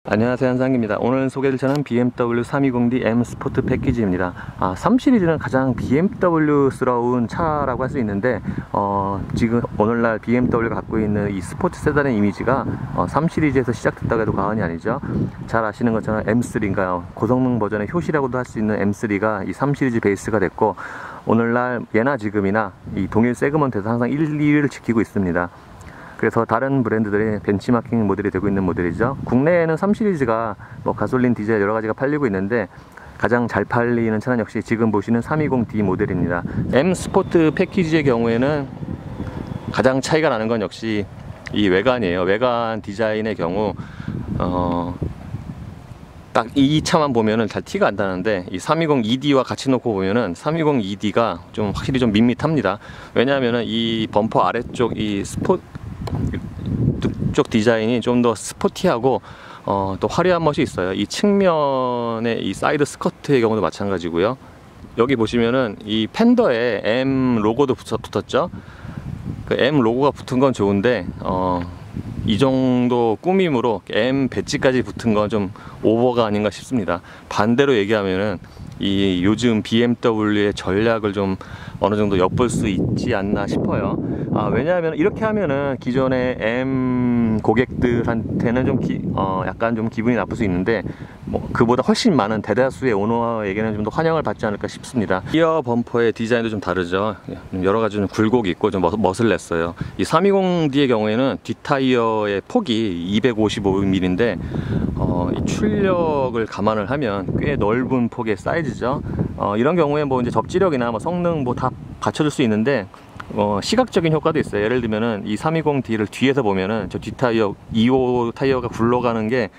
안녕하세요, 한상기입니다. 오늘 소개할 차는 BMW 320D M 스포트 패키지입니다. 3 시리즈는 가장 BMW스러운 차라고 할 수 있는데 지금 오늘날 BMW가 갖고 있는 이 스포츠 세단의 이미지가 3 시리즈에서 시작됐다고 해도 과언이 아니죠. 잘 아시는 것처럼 M3인가요? 고성능 버전의 효시라고도 할 수 있는 M3가 이 3 시리즈 베이스가 됐고, 오늘날 예나 지금이나 이 동일 세그먼트에서 항상 1, 2위를 지키고 있습니다. 그래서 다른 브랜드들의 벤치마킹 모델이 되고 있는 모델이죠. 국내에는 3 시리즈가 가솔린, 디젤 여러 가지가 팔리고 있는데 가장 잘 팔리는 차는 역시 지금 보시는 320D 모델입니다. M 스포트 패키지의 경우에는 가장 차이가 나는 건 역시 이 외관이에요. 외관 디자인의 경우 딱 이 차만 보면은 잘 티가 안 나는데 이 320ED와 같이 놓고 보면은 320ED가 좀 확실히 좀 밋밋합니다. 왜냐하면은 이 범퍼 아래쪽 이 쪽 디자인이 좀 더 스포티하고 또 화려한 멋이 있어요. 이 측면의 이 사이드 스커트의 경우도 마찬가지고요. 여기 보시면은 이 팬더에 M 로고도 붙었죠. 그 M 로고가 붙은 건 좋은데 이 정도 꾸밈으로 M 배지까지 붙은 건 좀 오버가 아닌가 싶습니다. 반대로 얘기하면은 이 요즘 BMW의 전략을 좀 어느 정도 엿볼 수 있지 않나 싶어요. 왜냐하면 이렇게 하면은 기존의 M 고객들한테는 좀 약간 좀 기분이 나쁠 수 있는데 그보다 훨씬 많은 대다수의 오너에게는 좀 더 환영을 받지 않을까 싶습니다. 리어 범퍼의 디자인도 좀 다르죠. 여러 가지 좀 굴곡이 있고 좀 멋을 냈어요. 이 320D의 경우에는 뒷타이어의 폭이 255mm인데 이 출력을 감안을 하면 꽤 넓은 폭의 사이즈죠. 이런 경우에 이제 접지력이나 성능 다 갖춰줄 수 있는데 시각적인 효과도 있어요. 예를 들면은 이 320D를 뒤에서 보면은 저 뒷타이어 2호 타이어가 굴러가는 게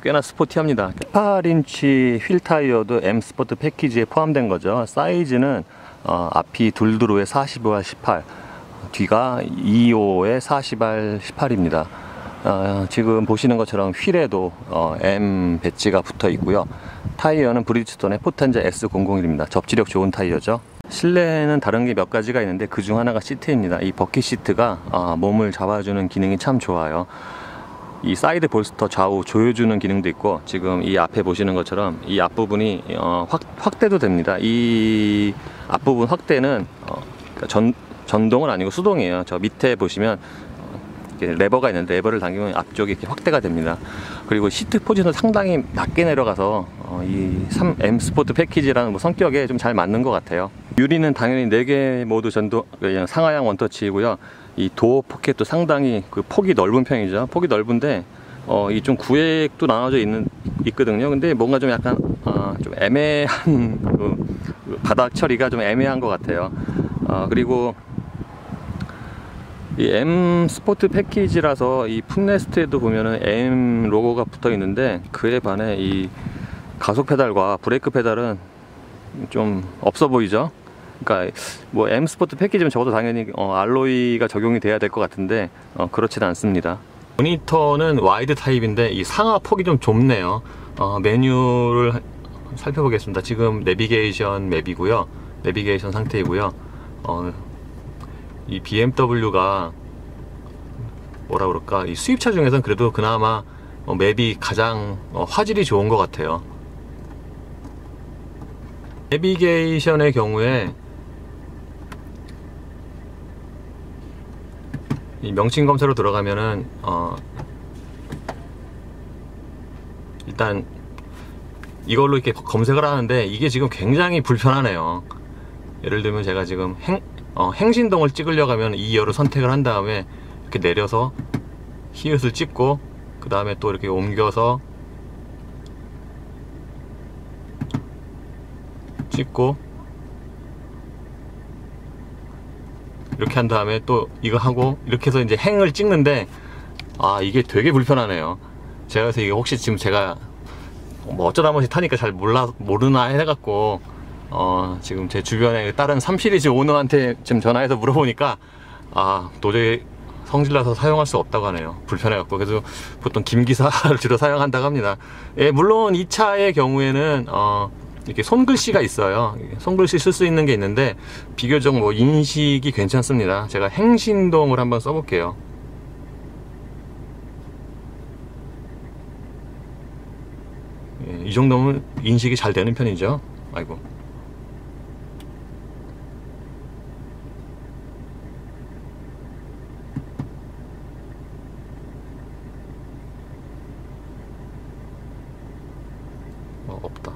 꽤나 스포티합니다. 18인치 휠 타이어도 M 스포트 패키지에 포함된 거죠. 사이즈는 앞이 둘두루에 45R 18, 뒤가 2호에 40R 18입니다. 지금 보시는 것처럼 휠에도 M 배지가 붙어 있고요. 타이어는 브리지스톤의 포텐자 S001입니다. 접지력 좋은 타이어죠. 실내에는 다른 게 몇 가지가 있는데 그 중 하나가 시트입니다. 이 버킷 시트가 몸을 잡아주는 기능이 참 좋아요. 이 사이드 볼스터 좌우 조여주는 기능도 있고, 지금 이 앞에 보시는 것처럼 이 앞부분이 확대도 됩니다. 이 앞부분 확대는 전동은 아니고 수동이에요. 저 밑에 보시면 레버가 있는데 레버를 당기면 앞쪽이 이렇게 확대가 됩니다. 그리고 시트 포지션도 상당히 낮게 내려가서 이 M 스포트 패키지라는 성격에 좀 잘 맞는 것 같아요. 유리는 당연히 4개 모두 그냥 상하향 원터치이고요. 이 도어 포켓도 상당히 폭이 넓은 편이죠. 폭이 넓은데 이 좀 구획도 나눠져 있거든요. 근데 뭔가 좀 약간 좀 애매한 바닥 처리가 좀 애매한 것 같아요. 그리고 이 M 스포트 패키지라서 이 풋레스트에도 보면은 M 로고가 붙어 있는데, 그에 반해 이 가속 페달과 브레이크 페달은 좀 없어 보이죠. 그러니까 M 스포트 패키지면 적어도 당연히 알로이가 적용이 돼야 될 것 같은데 그렇지는 않습니다. 모니터는 와이드 타입인데 이 상하 폭이 좀 좁네요. 메뉴를 살펴보겠습니다. 지금 내비게이션 맵이고요. 내비게이션 상태이고요. 이 BMW가 뭐라 그럴까, 이 수입차 중에서는 그래도 그나마 맵이 가장 화질이 좋은 것 같아요. 내비게이션의 경우에 이 명칭 검사로 들어가면은 일단 이걸로 이렇게 검색을 하는데 이게 지금 굉장히 불편하네요. 예를 들면 제가 지금 행신동을 찍으려고 하면 이 열을 선택을 한 다음에 이렇게 내려서 히읗을 찍고, 그 다음에 또 이렇게 옮겨서 찍고, 이렇게 한 다음에 또 이거 하고 이렇게 해서 이제 행을 찍는데 이게 되게 불편하네요. 제가 그래서 이게 혹시 지금 제가 어쩌다 한번씩 타니까 잘 모르나 해갖고 지금 제 주변에 다른 3 시리즈 오너한테 지금 전화해서 물어보니까 도저히 성질나서 사용할 수 없다고 하네요. 불편해갖고. 그래서 보통 김기사를 주로 사용한다고 합니다. 물론 이 차의 경우에는 이렇게 손글씨가 있어요. 손글씨 쓸 수 있는 게 있는데 비교적 인식이 괜찮습니다. 제가 행신동을 한번 써볼게요. 이 정도면 인식이 잘 되는 편이죠. 아이고. 없다.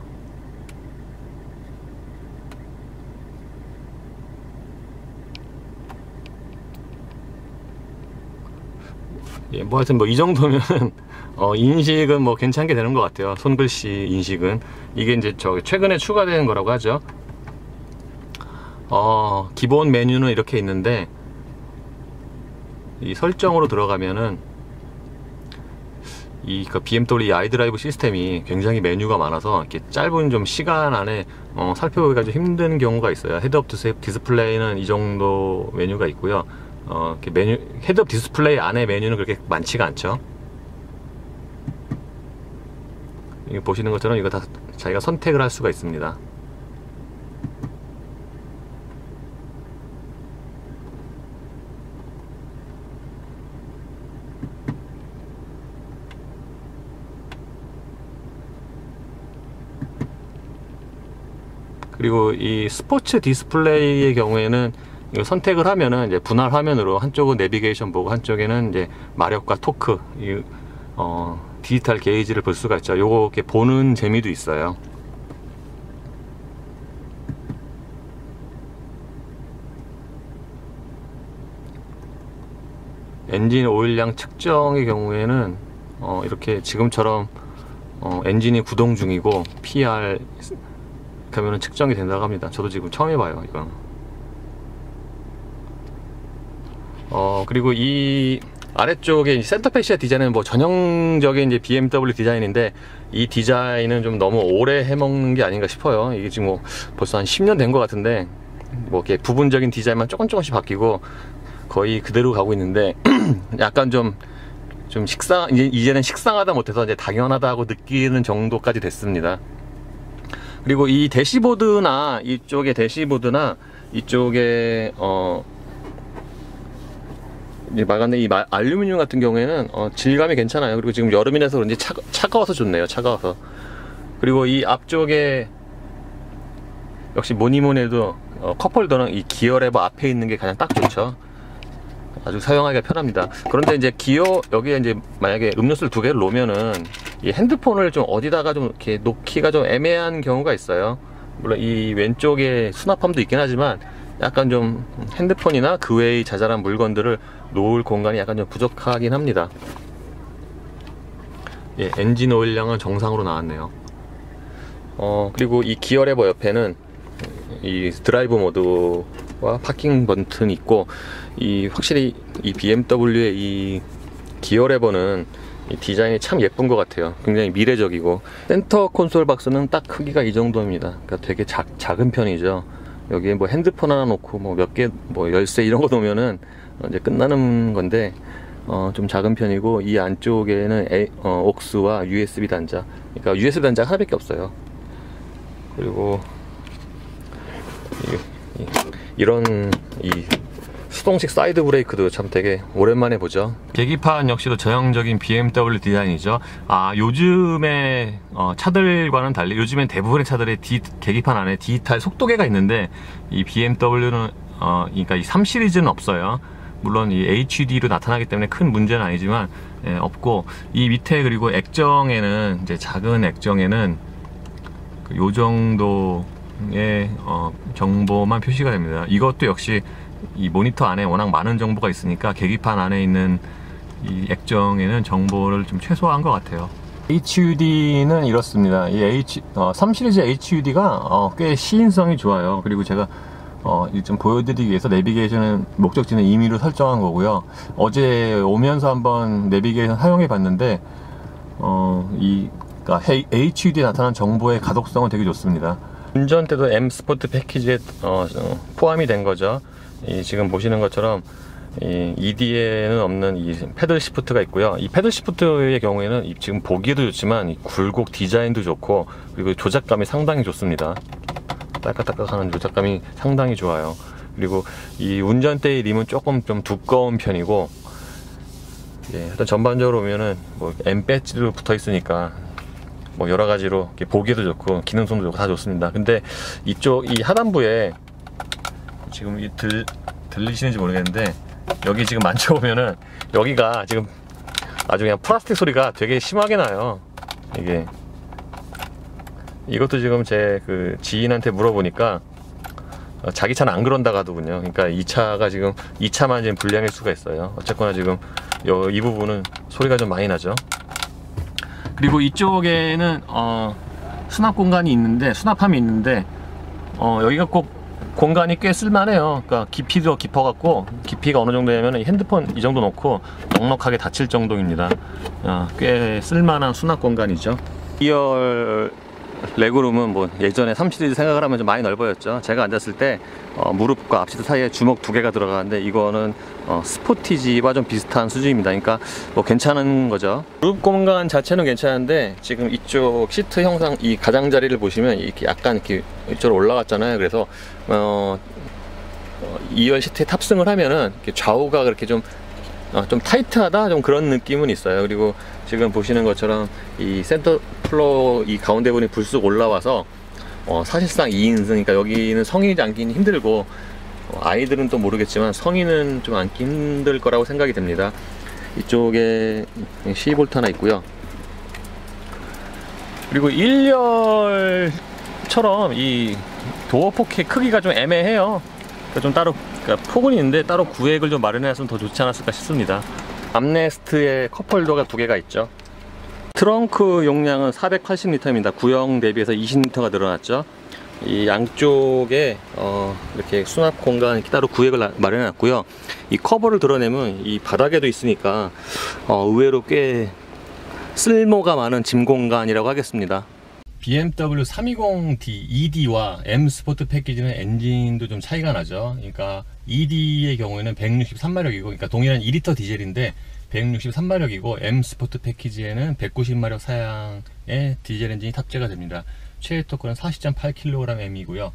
예, 뭐 하여튼 뭐 이 정도면 인식은 뭐 괜찮게 되는 것 같아요. 손글씨 인식은. 이게 이제 최근에 추가된 거라고 하죠. 기본 메뉴는 이렇게 있는데, 이 설정으로 들어가면은 그 BMW 아이드라이브 시스템이 굉장히 메뉴가 많아서 이렇게 짧은 좀 시간 안에 살펴보기가 좀 힘든 경우가 있어요. 헤드업 디스플레이는 이 정도 메뉴가 있고요. 이렇게 헤드업 디스플레이 안에 메뉴는 그렇게 많지가 않죠. 이거 보시는 것처럼 이거 다 자기가 선택을 할 수가 있습니다. 그리고 이 스포츠 디스플레이의 경우에는 이거 선택을 하면은 이제 분할 화면으로 한쪽은 내비게이션 보고 한쪽에는 이제 마력과 토크, 디지털 게이지를 볼 수가 있죠. 요거 이렇게 보는 재미도 있어요. 엔진 오일량 측정의 경우에는 이렇게 지금처럼 엔진이 구동 중이고 PR 그러면 측정이 된다고 합니다. 저도 지금 처음 해봐요, 이건. 그리고 이 아래쪽에 센터페시아 디자인은 뭐 전형적인 이제 BMW 디자인인데, 이 디자인은 좀 너무 오래 해먹는 게 아닌가 싶어요. 이게 지금 뭐 벌써 한 10년 된 것 같은데, 뭐 이렇게 부분적인 디자인만 조금씩 바뀌고 거의 그대로 가고 있는데, 약간 좀 이제는 식상하다 못해서 이제 당연하다고 느끼는 정도까지 됐습니다. 그리고 이 대시보드나 이쪽에 이제 마감된 이 알루미늄 같은 경우에는 질감이 괜찮아요. 그리고 지금 여름이라서 그런지 차가워서 좋네요. 차가워서. 그리고 이 앞쪽에 역시 뭐니뭐니 해도 컵홀더는 이 기어 레버 앞에 있는 게 가장 딱 좋죠. 아주 사용하기가 편합니다. 그런데 이제 여기에 이제 만약에 음료수를 2개를 놓으면은 이 핸드폰을 좀 어디다가 좀 이렇게 놓기가 좀 애매한 경우가 있어요. 물론 이 왼쪽에 수납함도 있긴 하지만 약간 좀 핸드폰이나 그 외의 자잘한 물건들을 놓을 공간이 약간 좀 부족하긴 합니다. 예, 엔진 오일량은 정상으로 나왔네요. 그리고 이 기어 레버 옆에는 이 드라이브 모드와 파킹 버튼이 있고, 확실히 이 BMW의 이 기어 레버는 이 디자인이 참 예쁜 것 같아요. 굉장히 미래적이고, 센터 콘솔 박스는 딱 크기가 이 정도입니다. 그러니까 되게 작은 편이죠. 여기에 뭐 핸드폰 하나 놓고 뭐 몇 개, 뭐 열쇠 이런 거 놓으면은 이제 끝나는 건데, 좀 작은 편이고, 이 안쪽에는 OX와 USB 단자, 그러니까 USB 단자가 하나밖에 없어요. 그리고 이런 수동식 사이드 브레이크도 참 되게 오랜만에 보죠. 계기판 역시도 전형적인 BMW 디자인이죠. 요즘에 차들과는 달리 요즘엔 대부분의 차들의 계기판 안에 디지털 속도계가 있는데, 이 BMW는 그러니까 이 3 시리즈는 없어요. 물론 이 HUD로 나타나기 때문에 큰 문제는 아니지만 없고, 이 밑에 그리고 액정에는 이제 작은 액정에는 요 정도의 정보만 표시가 됩니다. 이것도 역시 이 모니터 안에 워낙 많은 정보가 있으니까 계기판 안에 있는 이 액정에는 정보를 좀 최소화한 것 같아요. HUD는 이렇습니다. 이 3 시리즈 HUD가 꽤 시인성이 좋아요. 그리고 제가 좀 보여드리기 위해서 내비게이션은 목적지는 임의로 설정한 거고요. 어제 오면서 한번 내비게이션 사용해 봤는데 그러니까 HUD에 나타난 정보의 가독성은 되게 좋습니다. 운전대도 M 스포트 패키지에 포함이 된 거죠. 지금 보시는 것처럼 ED에는 없는 이 패들 시프트가 있고요. 이 패들 시프트의 경우에는 지금 보기에도 좋지만 이 굴곡 디자인도 좋고, 그리고 조작감이 상당히 좋습니다. 딸깍딸깍하는 조작감이 상당히 좋아요. 그리고 이 운전대의 림은 조금 좀 두꺼운 편이고, 일단 전반적으로 보면은 뭐 M 배지도 붙어 있으니까 뭐 여러 가지로 이렇게 보기도 좋고 기능성도 좋고 다 좋습니다. 근데 이쪽 이 하단부에 지금 들리시는지 모르겠는데 여기 지금 만져보면은 여기가 지금 아주 그냥 플라스틱 소리가 되게 심하게 나요. 이게 이것도 지금 제 그 지인한테 물어보니까 자기 차는 안 그런다고 하더군요. 그러니까 이 차가 지금 이 차만 지금 불량일 수가 있어요. 어쨌거나 지금 이 부분은 소리가 좀 많이 나죠. 그리고 이쪽에는 수납 공간이 있는데 수납함이 있는데 여기가 꼭 공간이 꽤 쓸만해요. 그러니까 깊이도 깊어갖고 깊이가 어느 정도 되면 핸드폰 이 정도 놓고 넉넉하게 닫힐 정도입니다. 꽤 쓸만한 수납 공간이죠. 2열 레그룸은 뭐 예전에 3 시리즈 생각을 하면 좀 많이 넓어졌죠. 제가 앉았을 때 무릎과 앞시트 사이에 주먹 2개가 들어가는데 이거는 스포티지와 좀 비슷한 수준입니다. 그러니까 뭐 괜찮은 거죠. 무릎 공간 자체는 괜찮은데 지금 이쪽 시트 형상 이 가장자리를 보시면 이렇게 약간 이렇게 이쪽으로 올라갔잖아요. 그래서 2열 시트에 탑승을 하면은 이렇게 좌우가 그렇게 좀 타이트하다 좀 그런 느낌은 있어요. 그리고 지금 보시는 것처럼 이 센터 플로어 이 가운데 부분이 불쑥 올라와서 사실상 2인승, 그러니까 여기는 성인이 앉기는 힘들고 아이들은 또 모르겠지만 성인은 좀 앉기 힘들 거라고 생각이 됩니다. 이쪽에 12V 하나 있고요. 그리고 1열처럼 이 도어 포켓 크기가 좀 애매해요. 그러니까 좀 따로 폭은 있는데 따로 구획을 좀 마련해서 더 좋지 않았을까 싶습니다. 암레스트에 컵홀더가 2개가 있죠. 트렁크 용량은 480리터입니다. 구형 대비해서 20리터가 늘어났죠. 이 양쪽에 이렇게 수납 공간 이렇게 따로 구획을 마련해 놨고요. 이 커버를 드러내면 이 바닥에도 있으니까 의외로 꽤 쓸모가 많은 짐 공간이라고 하겠습니다. BMW 320D, ED와 M 스포트 패키지는 엔진도 좀 차이가 나죠. 그러니까 ED의 경우에는 163마력이고, 그러니까 동일한 2리터 디젤인데 163마력이고, M 스포트 패키지에는 190마력 사양의 디젤 엔진이 탑재가 됩니다. 최대 토크는 40.8kgm이고요.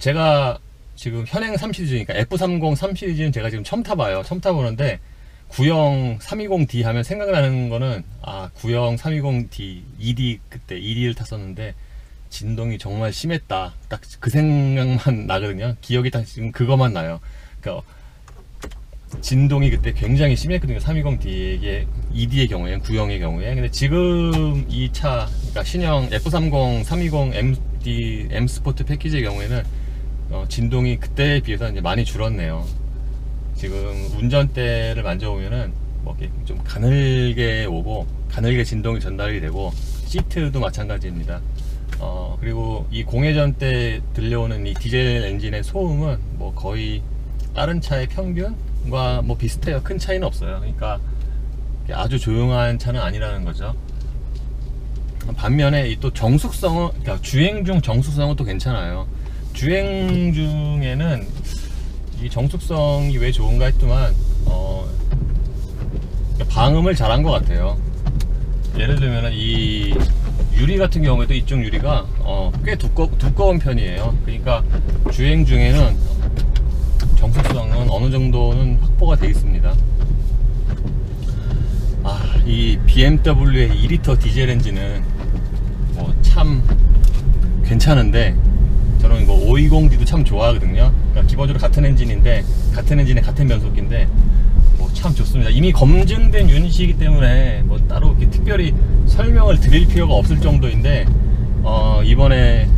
제가 지금 현행 3시리즈, 그러니까 F30 3시리즈는 제가 지금 처음 타봐요. 처음 타보는데 구형 320D 하면 생각나는 거는 구형 320D ED, 그때 ED를 탔었는데 진동이 정말 심했다, 딱 그 생각만 나거든요. 기억이 딱 지금 그것만 나요. 그러니까 진동이 그때 굉장히 심했거든요. 320D의 ED의 경우에, 구형의 경우에. 근데 지금 이 차, 그러니까 신형 F30 320 M 스포트 패키지의 경우에는 진동이 그때에 비해서 이제 많이 줄었네요. 지금 운전대를 만져보면은 뭐 좀 가늘게 오고 가늘게 진동이 전달이 되고, 시트도 마찬가지입니다. 그리고 이 공회전 때 들려오는 이 디젤 엔진의 소음은 뭐 거의 다른 차의 평균과 뭐 비슷해요. 큰 차이는 없어요. 그러니까 아주 조용한 차는 아니라는 거죠. 반면에 이 또 정숙성은, 그러니까 주행 중 정숙성은 또 괜찮아요. 주행 중에는 이 정숙성이 왜 좋은가 했더만 방음을 잘한 것 같아요. 예를 들면 이 유리 같은 경우에도 이쪽 유리가 꽤 두꺼운 편이에요. 그러니까 주행 중에는 정숙성은 어느 정도는 확보가 되어 있습니다. 이 BMW의 2리터 디젤 엔진은 뭐 참 괜찮은데, 저는 이거 520D도 참 좋아하거든요. 그러니까 기본적으로 같은 엔진인데, 같은 엔진에 같은 변속기인데 뭐 참 좋습니다. 이미 검증된 유닛이기 때문에 뭐 따로 이렇게 특별히 설명을 드릴 필요가 없을 정도인데, 이번에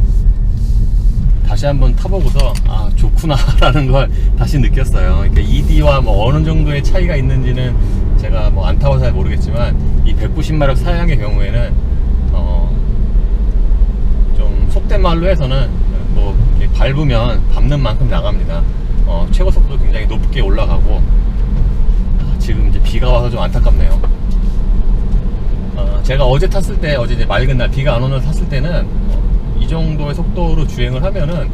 다시 한번 타보고서 좋구나 라는 걸 다시 느꼈어요. 그러니까 ED와 뭐 어느 정도의 차이가 있는지는 제가 뭐 안 타봐서 잘 모르겠지만, 이 190마력 사양의 경우에는 좀 속된 말로 해서는 뭐 밟으면 밟는 만큼 나갑니다. 최고 속도도 굉장히 높게 올라가고. 지금 이제 비가 와서 좀 안타깝네요. 제가 어제 탔을 때, 어제 이제 맑은 날 비가 안 오는 날 탔을 때는 이 정도의 속도로 주행을 하면은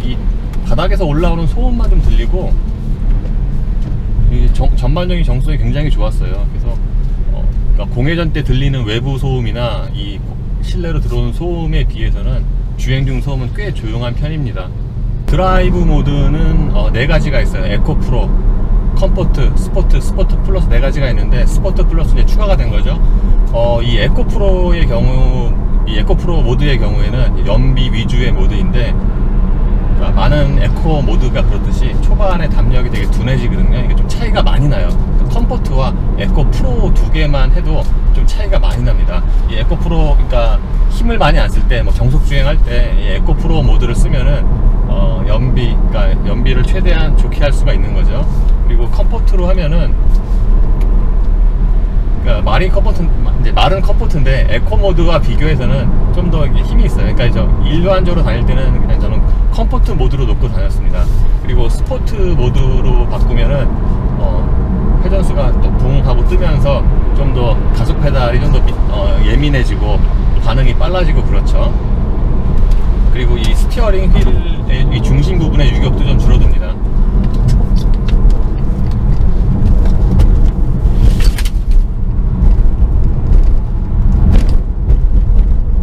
이 바닥에서 올라오는 소음만 좀 들리고, 이 전반적인 정수성이 굉장히 좋았어요. 그래서 그러니까 공회전 때 들리는 외부 소음이나 이 실내로 들어오는 소음에 비해서는 주행 중 소음은 꽤 조용한 편입니다. 드라이브 모드는 4가지가 있어요. 에코 프로, 컴포트, 스포트 플러스 네 가지가 있는데 스포트 플러스 이제 추가가 된 거죠. 이 에코프로의 경우, 이 에코프로 모드의 경우에는 연비 위주의 모드인데, 그러니까 많은 에코 모드가 그렇듯이 초반에 담력이 되게 둔해지거든요. 이게 좀 차이가 많이 나요. 컴포트와 에코 프로 두 개만 해도 좀 차이가 많이 납니다. 이 에코 프로, 그러니까 힘을 많이 안 쓸 때, 뭐 정속 주행할 때 이 에코 프로 모드를 쓰면은 그러니까 연비를 최대한 좋게 할 수가 있는 거죠. 그리고 컴포트로 하면은, 그러니까 마른 컴포트인데 에코 모드와 비교해서는 좀 더 힘이 있어요. 그러니까 일반적으로 다닐 때는 그냥 저는 컴포트 모드로 놓고 다녔습니다. 그리고 스포트 모드로 바꾸면은 회전수가 또 붕 하고 뜨면서 좀 더 가속 페달이 좀 더 예민해지고 반응이 빨라지고 그렇죠. 그리고 이 스티어링 휠의 이 중심 부분의 유격도 좀 줄어듭니다.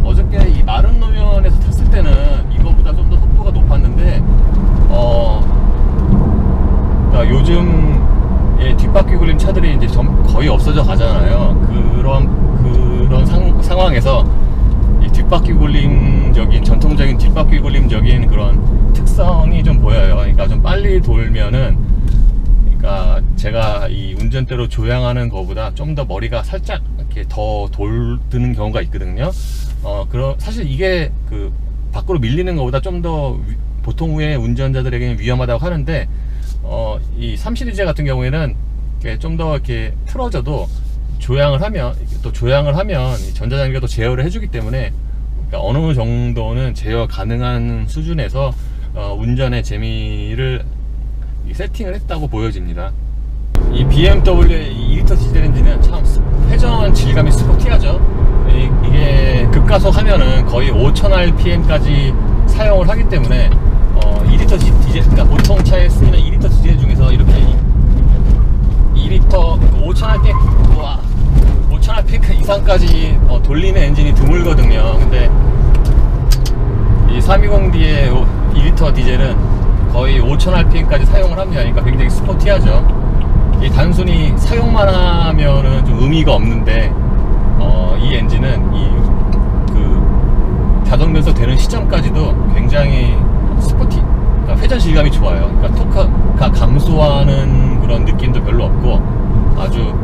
어저께 이 마른 노면에서 탔을 때는 이거보다 좀 더 속도가 높았는데, 그러니까 요즘 뒷바퀴 굴림 차들이 이제 거의 없어져 가잖아요. 그런 상황에서 이 뒷바퀴 굴림적인, 전통적인 뒷바퀴 굴림적인 그런 특성이 좀 보여요. 그러니까 좀 빨리 돌면은, 그러니까 제가 이 운전대로 조향하는 것보다 좀 더 머리가 살짝 이렇게 더 돌드는 경우가 있거든요. 사실 이게 그 밖으로 밀리는 것보다 좀 더 보통의 운전자들에게는 위험하다고 하는데, 이 3시리즈 같은 경우에는 좀 더 이렇게 틀어져도 조향을 하면 전자장비가 또 제어를 해주기 때문에, 그러니까 어느 정도는 제어 가능한 수준에서 운전의 재미를 세팅을 했다고 보여집니다. 이 BMW의 2리터 디젤 엔진은 참 회전 질감이 스포티하죠. 이게 급가속 하면은 거의 5000rpm까지 사용을 하기 때문에 2리터 디젤, 그러니까 보통 차에 쓰이는 2리터 디젤 중에서 이렇게 2리터 5000rpm, 우와, 5000rpm 이상까지 돌리는 엔진이 드물거든요. 근데 이 320D의 2리터 디젤은 거의 5000rpm까지 사용을 합니다. 그러니까 굉장히 스포티하죠. 이 단순히 사용만 하면은 좀 의미가 없는데, 이 엔진은 그 자동 변속 되는 시점까지도 굉장히 그러니까 회전 질감이 좋아요. 그러니까 토크가 감소하는 그런 느낌도 별로 없고 아주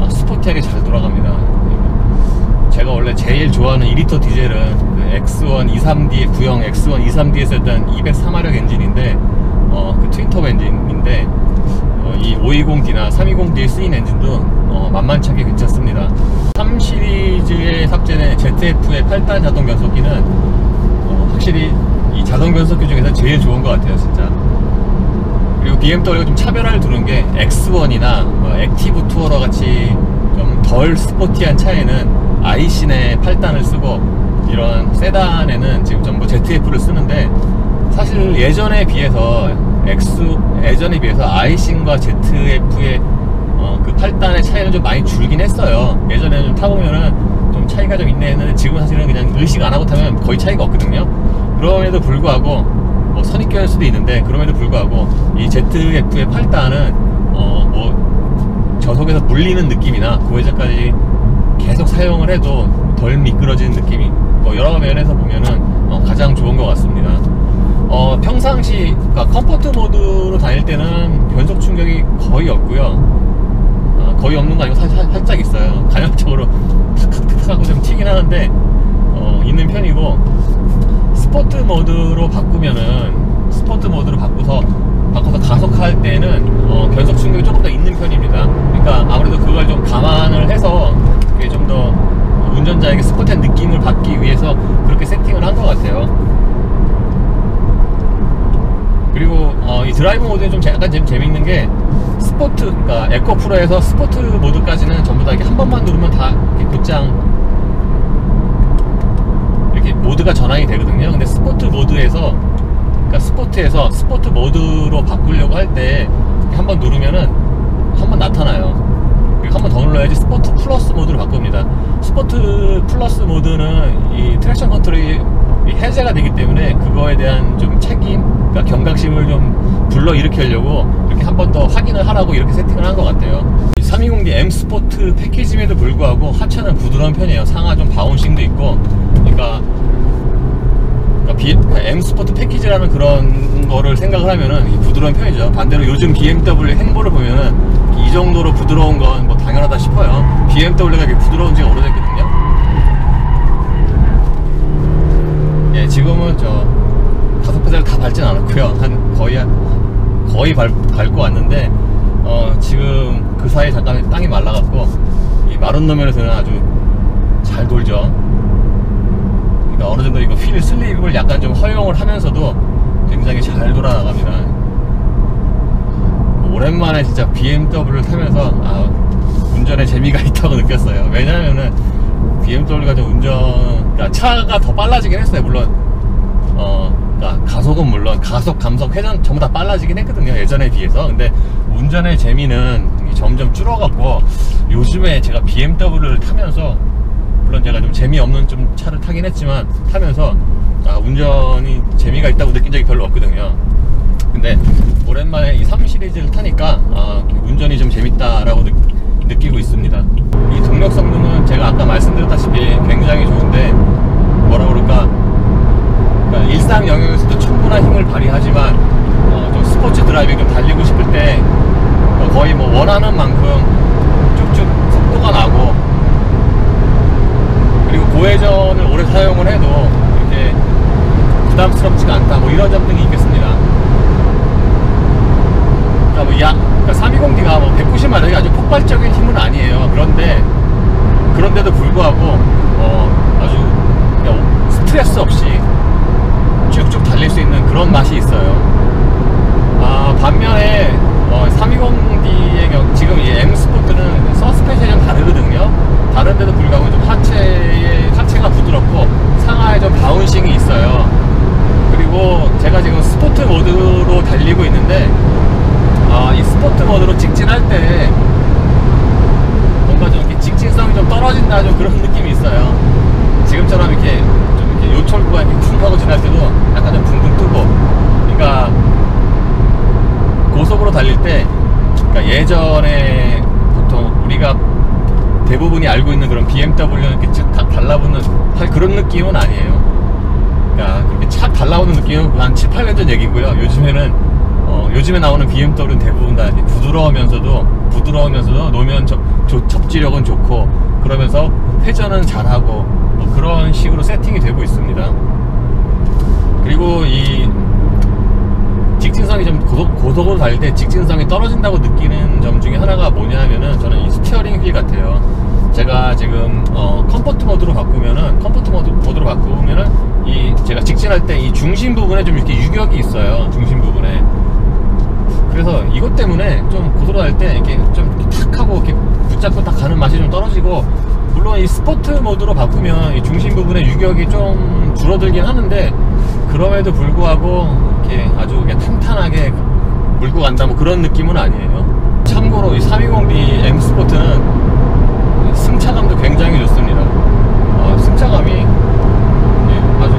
스포티하게 잘 돌아갑니다. 제가 원래 제일 좋아하는 2리터 디젤은 그 X1 23D의 구형 X1 23D에 썼던 203마력 엔진인데, 그 트윈터보 엔진인데, 이 520D나 320D에 쓰인 엔진도 만만찮게 괜찮습니다. 3 시리즈에 탑재된 ZF의 8단 자동 변속기는 확실히 이 자동 변속기 중에서 제일 좋은 것 같아요, 진짜. 그리고 BMW가 좀 차별화를 두는 게 X1이나 액티브 투어러 같이 좀 덜 스포티한 차에는 아이신의 8단을 쓰고, 이런 세단에는 지금 전부 ZF를 쓰는데, 사실 예전에 비해서 아이신과 ZF의 그 8단의 차이는 좀 많이 줄긴 했어요. 예전에는 좀 타보면은 좀 차이가 좀 있네 했는데, 지금 사실은 그냥 의식 안 하고 타면 거의 차이가 없거든요. 그럼에도 불구하고, 뭐 선입견일 수도 있는데, 그럼에도 불구하고 이 ZF의 8단은 저속에서 물리는 느낌이나 고회전까지 계속 사용을 해도 덜 미끄러지는 느낌이, 여러 면에서 보면은 가장 좋은 것 같습니다. 평상시, 그러니까 컴포트 모드로 다닐 때는 변속 충격이 거의 없고요. 거의 없는 거 아니고 살짝 있어요. 간헐적으로 탁탁탁 하고 좀 튀긴 하는데 있는 편이고, 스포트 모드로 바꿔서 가속할 때는 변속 충격이 조금 더 있는 편입니다. 그러니까 아무래도 그걸 좀 감안을 해서 그게 좀 더 운전자에게 스포티한 느낌을 받기 위해서 그렇게 세팅을 한 것 같아요. 그리고 이 드라이브 모드는 좀 약간 재밌는 게, 그러니까 에코 프로에서 스포트 모드까지는 전부 다 이렇게 한 번만 누르면 다 이렇게 곧장 이렇게 모드가 전환이 되거든요. 근데 스포트에서 스포트 모드로 바꾸려고 할 때 한 번 누르면은 한 번 나타나요. 그리고 한 번 더 눌러야지 스포트 플러스 모드로 바꿉니다. 스포트 플러스 모드는 이 트랙션 컨트롤이 해제가 되기 때문에 그거에 대한 좀 책임, 그러니까 경각심을 좀 불러일으키려고 이렇게 한 번 더 확인을 하라고 이렇게 세팅을 한 것 같아요. 320D M 스포트 패키지임에도 불구하고 하체는 부드러운 편이에요. 상하 좀 바운싱도 있고. 그러니까 M 스포트 패키지라는 그런 거를 생각을 하면은 부드러운 편이죠. 반대로 요즘 BMW 행보를 보면은 이 정도로 부드러운 건 뭐 당연하다 싶어요. BMW가 이렇게 부드러운 지가 오래됐거든요. 예, 지금은 저 가속 페달을 다 밟진 않았고요. 거의 밟고 왔는데, 지금 그 사이에 잠깐 땅이 말라갖고 이 마른 노면에서는 아주 잘 돌죠. 그러니까 어느 정도 이거 휠 슬립을 약간 좀 허용을 하면서도 굉장히 잘 돌아나갑니다. 오랜만에 진짜 BMW를 타면서 운전에 재미가 있다고 느꼈어요. 왜냐면은 BMW가 좀 그러니까 차가 더 빨라지긴 했어요. 물론 그러니까 가속은 물론 가속, 감속, 회전 전부 다 빨라지긴 했거든요, 예전에 비해서. 근데 운전의 재미는 점점 줄어갖고 요즘에 제가 BMW를 타면서, 물론 제가 좀 재미없는 좀 차를 타긴 했지만 타면서 운전이 재미가 있다고 느낀 적이 별로 없거든요. 근데 오랜만에 이 3 시리즈를 타니까 운전이 좀 재밌다라고 느끼고 있습니다. 이 동력 성능은 제가 아까 말씀드렸다시피 굉장히 좋은데, 뭐라 그럴까, 그러니까 일상 영역에서도 충분한 힘을 발휘하지만 좀 스포츠 드라이빙 좀 달리고 싶을 때 거의 뭐 원하는 만큼 쭉쭉 속도가 나고, 그리고 고회전을 오래 사용을 해도 이렇게 부담스럽지가 않다, 뭐 이런 점등이 있겠습니다. 그러니까 320D가 뭐 190마력이 아주 폭발적인 힘은 아니에요. 그런데도 불구하고 아주 스트레스 없이 쭉쭉 달릴 수 있는 그런 맛이 있어요. 반면에 320D의 경우 지금 이 M 스포트는 서스펜션이 좀 다르거든요. 다른데도 불구하고 좀 하체가 부드럽고 상하에 좀 바운싱이 있어요. 그리고 제가 지금 스포트 모드로 달리고 있는데, 이 스포트 모드로 직진할 때 뭔가 좀 이렇게 직진성이 좀 떨어진다, 좀 그런 느낌이 있어요. 지금처럼 이렇게 좀 이렇게 요철구가 이렇게 쿵 하고 지날 때도 약간 좀 붕붕 뜨고. 그러니까 고속으로 달릴 때, 그러니까 예전에 보통 우리가 대부분이 알고 있는 그런 BMW는 이렇게 착 달라붙는 그런 느낌은 아니에요. 그러니까 그렇게 착 달라오는 느낌은 한 7, 8년 전 얘기고요. 요즘에 나오는 BMW는 대부분 다 부드러우면서도 노면 접지력은 좋고, 그러면서 회전은 잘하고, 뭐 그런 식으로 세팅이 되고 있습니다. 그리고 이 직진성이 좀 고속으로 달릴 때 직진성이 떨어진다고 느끼는 점 중에 하나가 뭐냐 하면은, 저는 이 스티어링 휠 같아요. 제가 지금 컴포트 모드로 바꾸면은 제가 직진할 때 이 중심 부분에 좀 이렇게 유격이 있어요. 중심 부분에. 그래서 이것 때문에 좀 고속으로 달 때 이렇게 좀 탁 하고 이렇게 붙잡고 딱 가는 맛이 좀 떨어지고, 물론 이 스포트 모드로 바꾸면 이 중심 부분의 유격이 좀 줄어들긴 하는데, 그럼에도 불구하고 이렇게 아주 그냥 탄탄하게 물고 간다, 뭐 그런 느낌은 아니에요. 참고로 이 320D M 스포트는 승차감도 굉장히 좋습니다. 승차감이 아주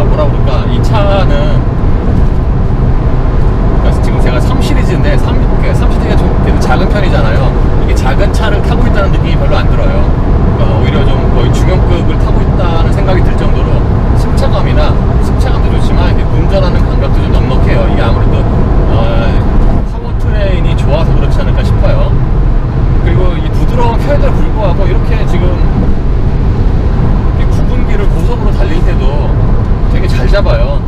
뭐라 그럴까, 이 차는 지금 제가 3 시리즈인데 3 시리즈가 좀 작은 편이잖아요. 이게 작은 차를 타고 있다는 느낌이 별로 안 들어요. 그러니까 오히려 좀 거의 중형급을 타고 있다는 생각이 들 정도로 승차감도 좋지만 운전하는 감각도 좀 넉넉해요. 이게 아무래도 파워트레인이 좋아서 그렇지 않을까 싶어요. 그리고 이 부드러운 편에도 불구하고 이렇게 지금 구분기를 고속으로 달릴 때도 되게 잘 잡아요.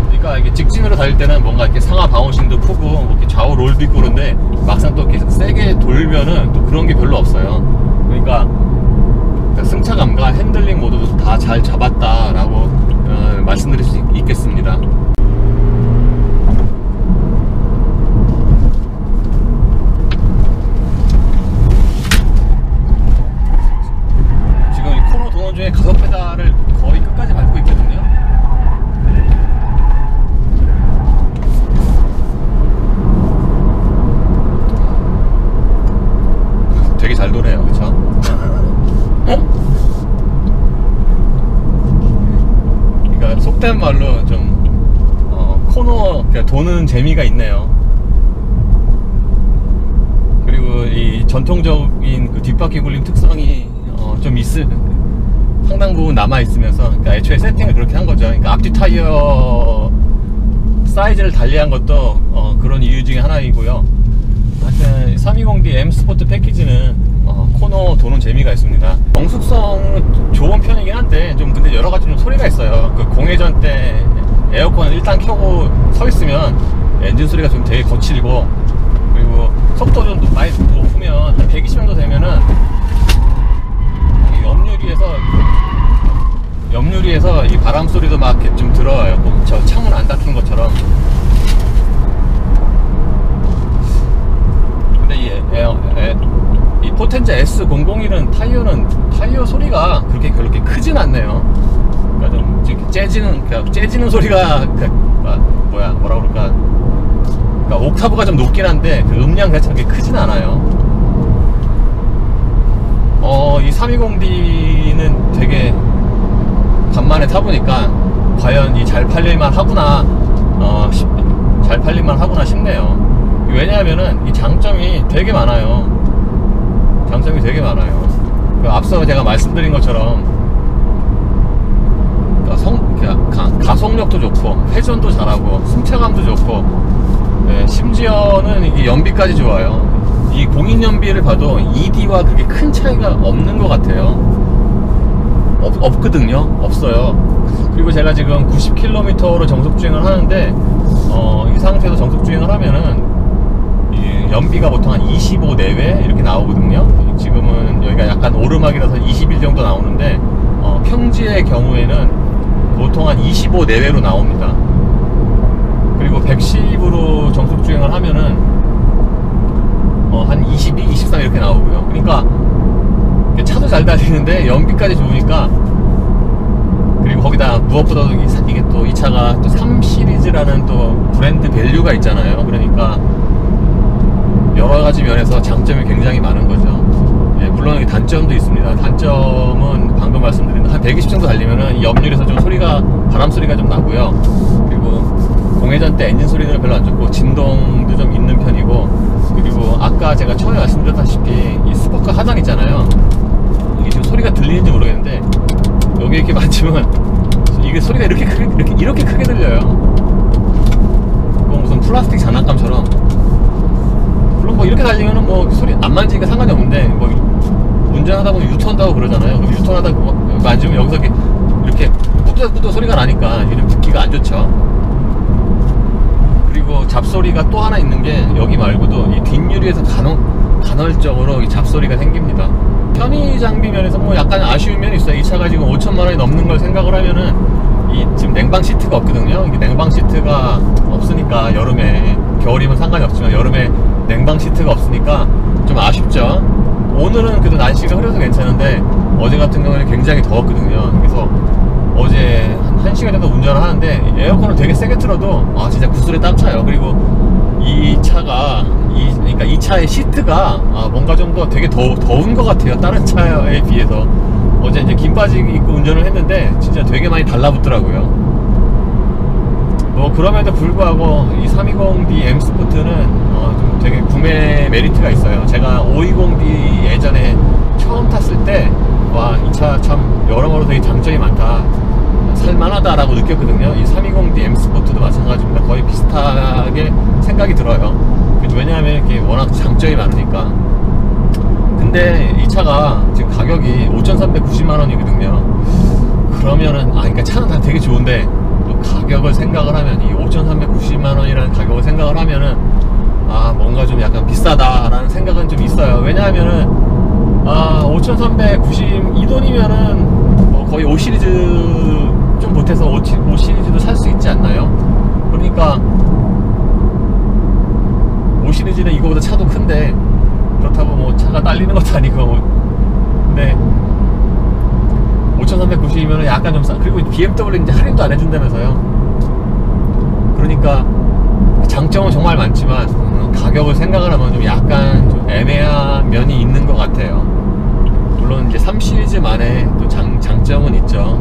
그러니까 이게 직진으로 달릴 때는 뭔가 이렇게 상하 바운싱도 크고 뭐 이렇게 좌우 롤도 있고 그런데, 막상 또 이렇게 세게 돌면은 또 그런 게 별로 없어요. 그러니까 승차감과 핸들링 모두도 다 잘 잡았다라고 말씀드릴 수 있겠습니다. 지금 이 코너 도는 중에 가속 페달을 거의 끝까지 밟고 있거든요. 되게 잘 도네요, 그쵸? 그러니까 속된 말로 좀 코너 그러니까 도는 재미가 있네요. 그리고 이 전통적인 그 뒷바퀴 굴림 특성이 좀 상당 부분 남아 있으면서, 그러니까 애초에 세팅을 그렇게 한 거죠. 그러니까 앞뒤 타이어 사이즈를 달리한 것도 그런 이유 중에 하나이고요. 하여튼 320D M 스포트 패키지는 코너 도는 재미가 있습니다. 정숙성 좋은 편이긴 한데 좀 근데 여러 가지 좀 소리가 있어요. 그 공회전 때 에어컨 일단 켜고 서 있으면 엔진 소리가 좀 되게 거칠고, 그리고 속도 좀 많이 높으면 한 120 정도 되면은 옆유리에서 이 바람 소리도 막 이렇게 좀 들어와요. 저 창문 안 닫힌 것처럼. 근데 이 포텐자 S001은 타이어 소리가 그렇게 크진 않네요. 그러니까 좀 재지는 소리가 뭐라 그럴까. 그러니까 옥타브가 좀 높긴 한데 그 음량 자체는 그렇게 크진 않아요. 이 320D는 되게 간만에 타보니까 과연 이 잘 팔릴만 하구나 싶네요. 왜냐하면은 이 장점이 되게 많아요. 앞서 제가 말씀드린 것처럼 가속력도 좋고 회전도 잘하고 승차감도 좋고, 심지어는 이게 연비까지 좋아요. 이 공인 연비를 봐도 ED와 그렇게 큰 차이가 없는 것 같아요. 없거든요. 없어요. 그리고 제가 지금 90km로 정속주행을 하는데 이 상태에서 정속주행을 하면은 이 연비가 보통 한 25 내외 이렇게 나오거든요. 지금은 여기가 약간 오르막이라서 21 정도 나오는데 평지의 경우에는 보통 한 25 내외로 나옵니다. 그리고 110으로 정속주행을 하면은 한 22, 23 이렇게 나오고요. 그러니까 차도 잘 달리는데 연비까지 좋으니까, 그리고 거기다 무엇보다도 이게 또 이 차가 또 3 시리즈라는 또 브랜드 밸류가 있잖아요. 그러니까 여러 가지 면에서 장점이 굉장히 많은 거죠. 물론 단점도 있습니다. 단점은 방금 말씀드린 한 120 정도 달리면은 이 옆유리에서 좀 바람 소리가 좀 나고요. 그리고 공회전 때 엔진 소리는 별로 안 좋고 진동도 좀 있는 편이고, 그리고 아까 제가 처음에 말씀드렸다시피 이 스포크 하단 있잖아요. 이게 지금 소리가 들리는지 모르겠는데 여기 이렇게 만지면 이게 소리가 이렇게 크게 들려요. 무슨 플라스틱 장난감처럼. 물론 뭐 이렇게 달리면은 뭐 소리 안 만지니까 상관이 없는데, 뭐 운전하다 보면 유턴도 하고 그러잖아요. 그럼 유턴하다 만지면 여기서 이렇게 뿌듯뿌듯 소리가 나니까 이름 듣기가 안 좋죠. 그리고 잡소리가 또 하나 있는 게, 여기 말고도 이 뒷유리에서 간헐적으로 이 잡소리가 생깁니다. 편의 장비 면에서 뭐 약간 아쉬운 면이 있어요. 이 차가 지금 5천만 원이 넘는 걸 생각을 하면은 지금 냉방 시트가 없거든요. 이게 냉방 시트가 없으니까 여름에, 겨울이면 상관이 없지만 여름에 냉방 시트가 없으니까 좀 아쉽죠. 오늘은 그래도 날씨가 흐려서 괜찮은데 어제 같은 경우는 굉장히 더웠거든요. 그래서 어제 한 1시간 정도 운전을 하는데 에어컨을 되게 세게 틀어도 진짜 구슬에 땀 차요. 그리고 이 차가 그러니까 이 차의 시트가 뭔가 좀 더 되게 더운 것 같아요. 다른 차에 비해서. 어제 이제 긴 바지 입고 운전을 했는데 진짜 되게 많이 달라붙더라고요. 뭐 그럼에도 불구하고 이 320D M 스포트는 좀 되게 구매 메리트가 있어요. 제가 520D 예전에 처음 탔을 때 이 차 참 여러모로 되게 장점이 많다, 살만하다라고 느꼈거든요. 이 320D M 스포트도 마찬가지입니다. 거의 비슷하게 생각이 들어요. 왜냐하면 이게 워낙 장점이 많으니까. 근데 이 차가 지금 가격이 5,390만 원이거든요. 그러면은 그러니까 차는 다 되게 좋은데 또 가격을 생각을 하면, 이 5,390만 원이라는 가격을 생각을 하면은 뭔가 좀 약간 비싸다라는 생각은 좀 있어요. 왜냐하면은 5,390 이 돈이면은 뭐 거의 5 시리즈 좀 보태서 5 시리즈도 살 수 있지 않나요? 그러니까 5 시리즈는 이거보다 차도 큰데, 그렇다고 뭐 차가 딸리는 것도 아니고, 근데 5,390이면 약간 좀 그리고 BMW 이제 할인도 안 해준다면서요. 그러니까 장점은 정말 많지만 가격을 생각을 하면 좀 약간 좀 애매한 면이 있는 것 같아요. 물론 이제 3 시리즈만의 또 장점은 있죠.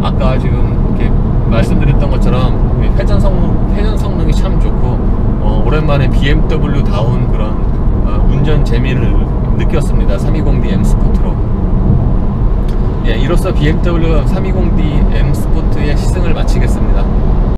아까 지금 이렇게 말씀드렸던 것처럼 회전 성능이 참 좋고 오랜만에 BMW 다운 그런 운전 재미를 느꼈습니다. 320D M 스포트로. 예, 이로써 BMW 320D